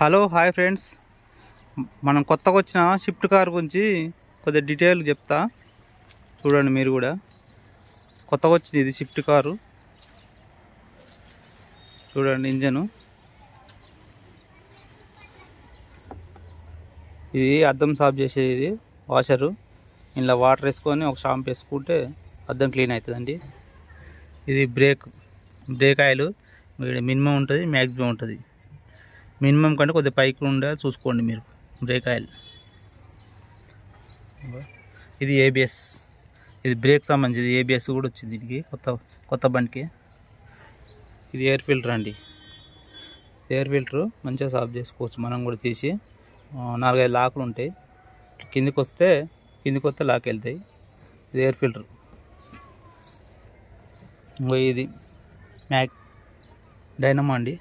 Hello hi friends, మనం కొత్తగా వచ్చిన షిఫ్ట్ కార్ గురించి కొద్దిగా డీటెయిల్ చెప్తా. చూడండి, మీరు కూడా కొత్తగా వచ్చింది ఇది షిఫ్ట్ కారు. చూడండి ఇంజను, ఇది అద్దం సాఫ్ చేసేది వాషరు. ఇలా వాటర్ వేసుకొని ఒక షాంపూ వేసుకుంటే అద్దం క్లీన్ అవుతుందండి. ఇది బ్రేక్ ఆయిల్ మినిమం ఉంటుంది, మ్యాక్సిమం ఉంటుంది. మినిమం కంటే కొద్దిగా పైకి ఉండే చూసుకోండి మీరు. బ్రేక్ ఆయిల్, ఇది ఏబిఎస్, ఇది బ్రేక్ సంబంధించి ఏబిఎస్ కూడా వచ్చింది దీనికి, కొత్త బండికి. ఇది ఎయిర్ ఫిల్టర్ అండి. ఎయిర్ ఫిల్టర్ మంచిగా సాఫ్ చేసుకోవచ్చు మనం కూడా తీసి. 4-5 లాకులు ఉంటాయి, కిందికి వస్తే లాక్ వెళ్తాయి. ఇది ఎయిర్ ఫిల్టర్. ఇది డైనమో అండి.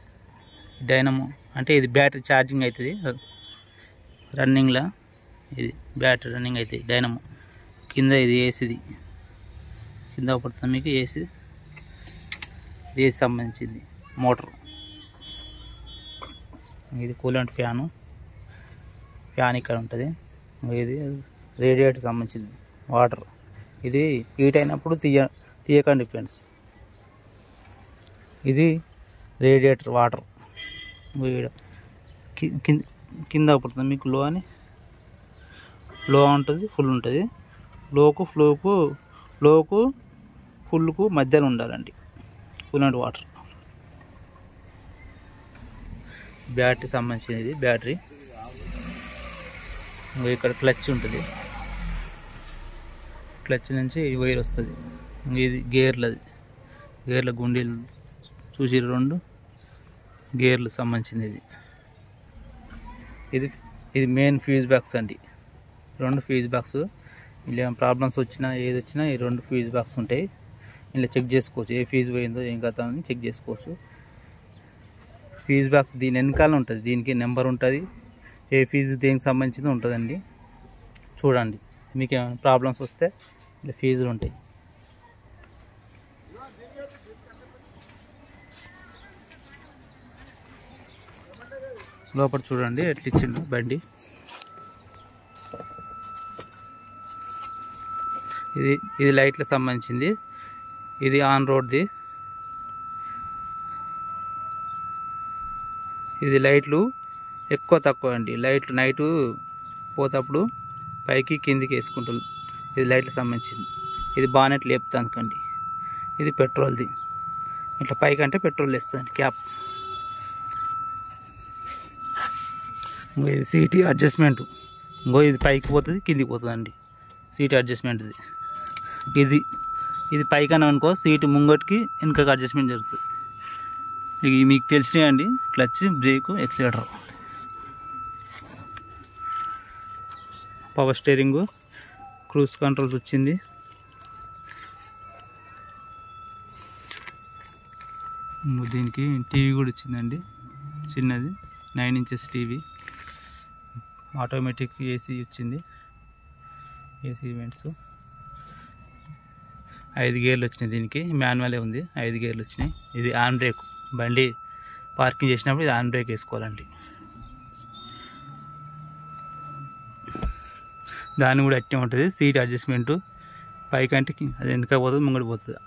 డైనమో అంటే ఇది బ్యాటరీ ఛార్జింగ్ అవుతుంది రన్నింగ్లో. ఇది బ్యాటరీ రన్నింగ్ అవుతుంది డైనమో. కింద ఇది ఏసీది, కింద పడుతుంది మీకు ఏసీ సంబంధించింది మోటార్. ఇది కూలెంట్ ఫ్యాన్ ఇక్కడ ఉంటుంది. ఇది రేడియేటర్ సంబంధించింది వాటర్. ఇది హీట్ అయినప్పుడు తీయకండి ఫ్రెండ్స్. ఇది రేడియేటర్ వాటర్. కింద పడుతుంది మీకు లో ఉంటుంది, ఫుల్ ఉంటుంది. లోకు ఫుల్కు మధ్యలో ఉండాలండి కూలెంట్ వాటర్. బ్యాటరీ సంబంధించినది బ్యాటరీ. ఇక్కడ క్లచ్ ఉంటుంది, క్లచ్ నుంచి వైర్ వస్తుంది. ఇది గేర్ల గుండీలు చూసి 2 గేర్లు సంబంధించింది. ఇది మెయిన్ ఫ్యూజ్ బాక్స్ అండి. 2 ఫ్యూజ్ బాక్స్. ఇలా ప్రాబ్లమ్స్ వచ్చినా ఏది వచ్చినా ఈ 2 ఫ్యూజ్ బాక్స్ ఉంటాయి. ఇలా చెక్ చేసుకోవచ్చు, ఏ ఫ్యూజ్ పోయిందో ఏం కథ అని చెక్ చేసుకోవచ్చు. ఫ్యూజ్ బాక్స్ దీని వెనకాల ఉంటుంది, దీనికి నెంబర్ ఉంటుంది, ఏ ఫ్యూజ్ దేనికి సంబంధించింది ఉంటుందండి. చూడండి, మీకు ఏమైనా ప్రాబ్లమ్స్ వస్తే ఇలా ఫ్యూజులు ఉంటాయి. లోపల చూడండి ఎట్లా ఇచ్చిండు బండి. ఇది లైట్లకు సంబంధించింది. ఇది ఆన్ రోడ్ది. ఇది లైట్లు ఎక్కువ తక్కువ అండి. లైట్లు నైటు పోతప్పుడు పైకి కిందికి వేసుకుంటారు. ఇది లైట్లకు సంబంధించింది. ఇది బానెట్ లేపుతానుకండి. ఇది పెట్రోల్ది. ఇట్లా పైకి అంటే పెట్రోల్ వేస్తుంది క్యాప్. ఇది సీటీ అడ్జస్ట్మెంట్. ఇది పైకి పోతుంది, కిందికి పోతుంది అండి సీట్ అడ్జస్ట్మెంట్ది. ఇది పైకి అనుకో సీటు ముంగటికి వెనకకి అడ్జస్ట్మెంట్ జరుగుతుంది. ఇవి మీకు తెలిసినాయి అండి. Clutch, break, accelerator. Power steering, cruise controls వచ్చింది. దీనికి టీవీ కూడా వచ్చిందండి, చిన్నది 9 ఇంచెస్ టీవీ. ఆటోమేటిక్ ఏసీ వచ్చింది, ఏసీ ఈవెంట్స్. 5 గేర్లు వచ్చినాయి దీనికి. మాన్యువలే ఉంది, 5 గేర్లు వచ్చినాయి. ఇది హ్యాండ్ బ్రేక్. బండి పార్కింగ్ చేసినప్పుడు ఇది హ్యాండ్ బ్రేక్ వేసుకోవాలండి. దాన్ని కూడా అట్టే ఉంటుంది. సీట్ అడ్జస్ట్మెంటు పైకి అంటే అది వెనక పోతుంది, ముంగడికి పోతుంది.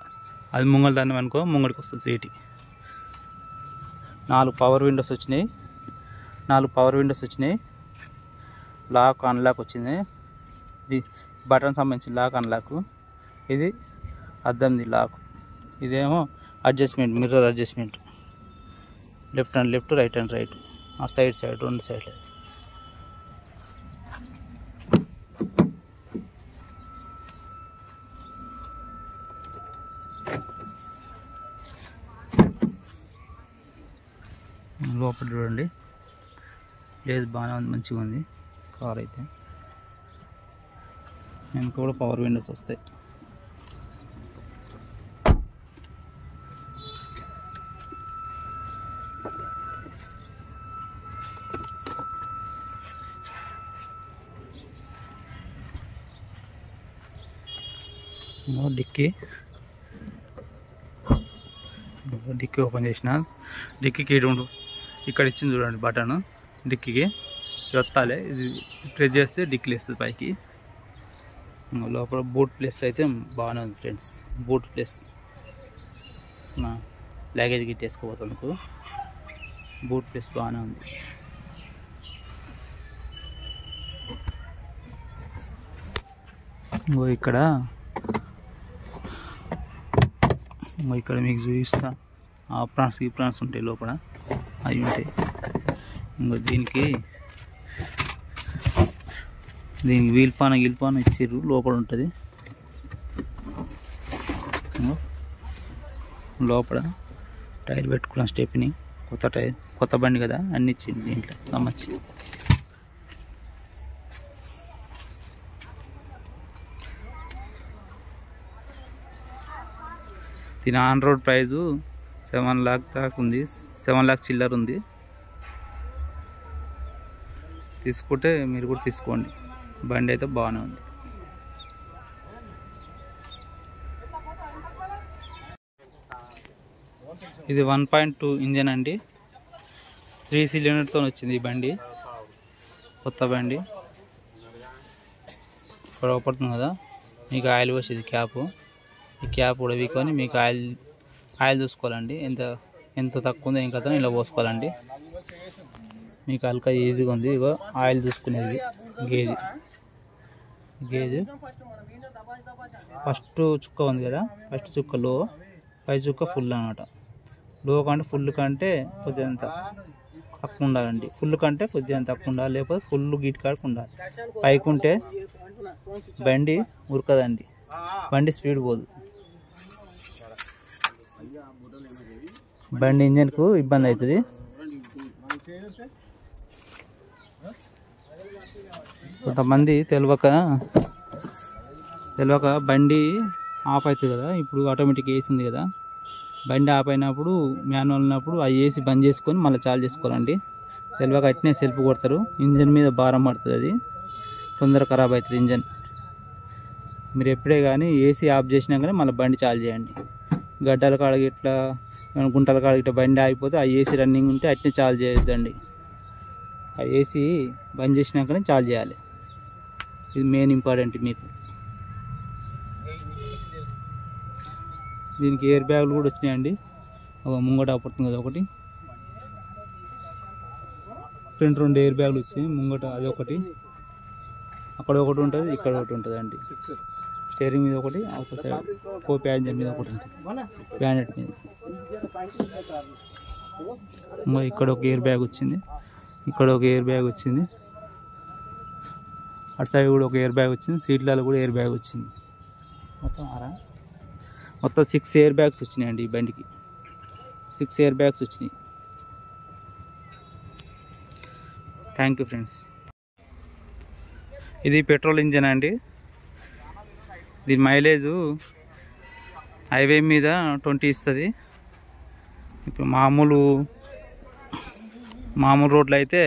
అది ముంగళ దాన్ని అనుకో ముంగడికి వస్తుంది సీటు. 4 పవర్ విండోస్ వచ్చినాయి. లాక్ అన్లాక్ వచ్చింది. ఇది బటన్ సంబంధించి లాక్ అన్లాక్. ఇది అద్దంది లాక్. ఇదేమో adjustment, mirror adjustment. Left and left, right and right, side 2 సైడ్లు. లోపల చూడండి, ప్లేస్ బాగానే ఉంది, మంచిగా ఉంది కార్ అయితే. వెనక కూడా పవర్ విండోస్ వస్తాయి. డిక్కీ ఓపెన్ చేసిన. డిక్కీకి ఇక్కడ ఇచ్చింది చూడండి బటన్. డిక్కీకి ఒత్తాలి. ఇది ప్రెస్ చేస్తే డిక్కీలు వేస్తుంది పైకి. లోపల బూట్ ప్లేస్ అయితే బాగానే ఉంది ఫ్రెండ్స్. బూట్ ప్లేస్ లగేజ్ గిట్ వేసుకోపోతాను. బూట్ ప్లేస్ బాగానే ఉంది. ఇక్కడ మీకు చూపిస్తా. ఆప్రాన్స్ ఈ ప్రాన్స్ ఉంటాయి లోపల, అవి ఉంటాయి. దీనికి వీల్పాన ఇచ్చిర్రు, లోపల ఉంటుంది. లోపల టైర్ పెట్టుకున్న స్టెప్ని, కొత్త టైర్, కొత్త బండి కదా, అన్ని ఇచ్చింది దీంట్లో సంబంధించి. దీని ఆన్ రోడ్ ప్రైజు 7 లాక్ దాకా ఉంది. 7 లాక్ చిల్లర ఉంది. తీసుకుంటే మీరు కూడా తీసుకోండి. బండి అయితే బాగానే ఉంది. ఇది 1.2 ఇంజన్ అండి. 3 సిలిండర్తో వచ్చింది ఈ బండి, కొత్త బండి. ఇక్కడ పడుతుంది కదా, మీకు ఆయిల్ పోసేది క్యాప్. ఈ క్యాప్ కూడా వీకొని మీకు ఆయిల్ చూసుకోవాలండి. ఎంత తక్కువ ఉందో ఇంకా ఇలా పోసుకోవాలండి. మీకు అల్కా ఈజీగా ఉంది. ఇగో ఆయిల్ చూసుకునేది గేజ్ ఫస్ట్ చుక్క ఉంది కదా, ఫస్ట్ చుక్క లో, పై చుక్క ఫుల్ అన్నమాట. లో కంటే ఫుల్ కంటే కొద్దిగా తక్కువ ఉండాలండి. ఫుల్ కంటే కొద్దిగా తక్కువ ఉండాలి, లేకపోతే ఫుల్ గీట్ కాడకు ఉండాలి. పైకి ఉంటే బండి ఉరకదండి, బండి స్పీడ్ పోదు. బండి ఇంజన్కు ఇబ్బంది అవుతుంది. కొంతమంది తెలియక బండి ఆఫ్ అవుతుంది కదా. ఇప్పుడు ఆటోమేటిక్ వేసింది కదా, బండి ఆఫ్ అయినప్పుడు మాన్యువల్ ఉన్నప్పుడు ఆ ఏసీ బంద్ చేసుకొని మళ్ళీ చాలు చేసుకోవాలండి. తెలియక అట్నే సెల్ఫ్ కొడతారు, ఇంజన్ మీద భారం పడుతుంది, అది తొందరగా ఖరాబ్ అవుతుంది ఇంజన్. మీరు ఎప్పుడే కానీ ఏసీ ఆఫ్ చేసినాకనే మళ్ళీ బండి చాలు చేయండి. గడ్డల కాడకి ఇట్లా గుంటల కాడకి ఇట్లా బండి ఆగిపోతే ఆ ఏసీ రన్నింగ్ ఉంటే అట్నే చాలు చేయొద్దండి. ఆ ఏసీ బంద్ చేసినాకనే చాలు చేయాలి. ఇది మెయిన్ ఇంపార్టెంట్ మీకు. దీనికి ఎయిర్ బ్యాగులు కూడా వచ్చినాయండి. ఒక ముంగట పడుతుంది కదా ఒకటి, ఫ్రంట్ 2 ఎయిర్ బ్యాగులు వచ్చాయి. ముంగట అది ఒకటి, అక్కడ ఒకటి ఉంటుంది, ఇక్కడ ఒకటి ఉంటుంది అండి. స్టీరింగ్ మీద ఒకటి, ఒక సైడ్ కో ప్యాసింజర్ మీద ఒకటి ఉంటుంది, బ్యానెట్ మీద. ఇక్కడ ఒక ఎయిర్ బ్యాగ్ వచ్చింది, ఇక్కడ ఒక ఎయిర్ బ్యాగ్ వచ్చింది, అటు సైడ్ కూడా ఒక ఎయిర్ బ్యాగ్ వచ్చింది, సీట్లలో కూడా ఎయిర్ బ్యాగ్ వచ్చింది. మొత్తం 6 ఎయిర్ బ్యాగ్స్ వచ్చినాయండి ఈ బండికి. 6 ఎయిర్ బ్యాగ్స్ వచ్చినాయి. Thank you friends. ఇది పెట్రోల్ ఇంజన్ అండి. దీని మైలేజు హైవే మీద 20 ఇస్తుంది. ఇప్పుడు మామూలు రోడ్లు అయితే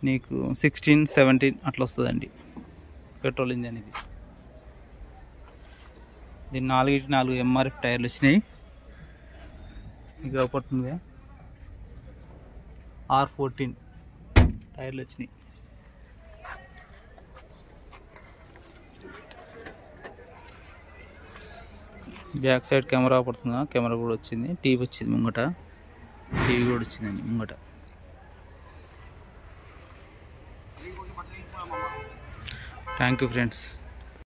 నీకు 16, 17 అట్లా వస్తుందండి పెట్రోల్ ఇంజన్ ఇది. దీని 4 ఎంఆర్ఎఫ్ టైర్లు వచ్చినాయి. ఇక పడుతుంది R14 టైర్లు వచ్చినాయి. బ్యాక్ సైడ్ కెమెరా పడుతుందా, కెమెరా కూడా వచ్చింది. టీవీ వచ్చింది ముంగట, టీవీ కూడా వచ్చిందండి ముంగట. Thank you friends.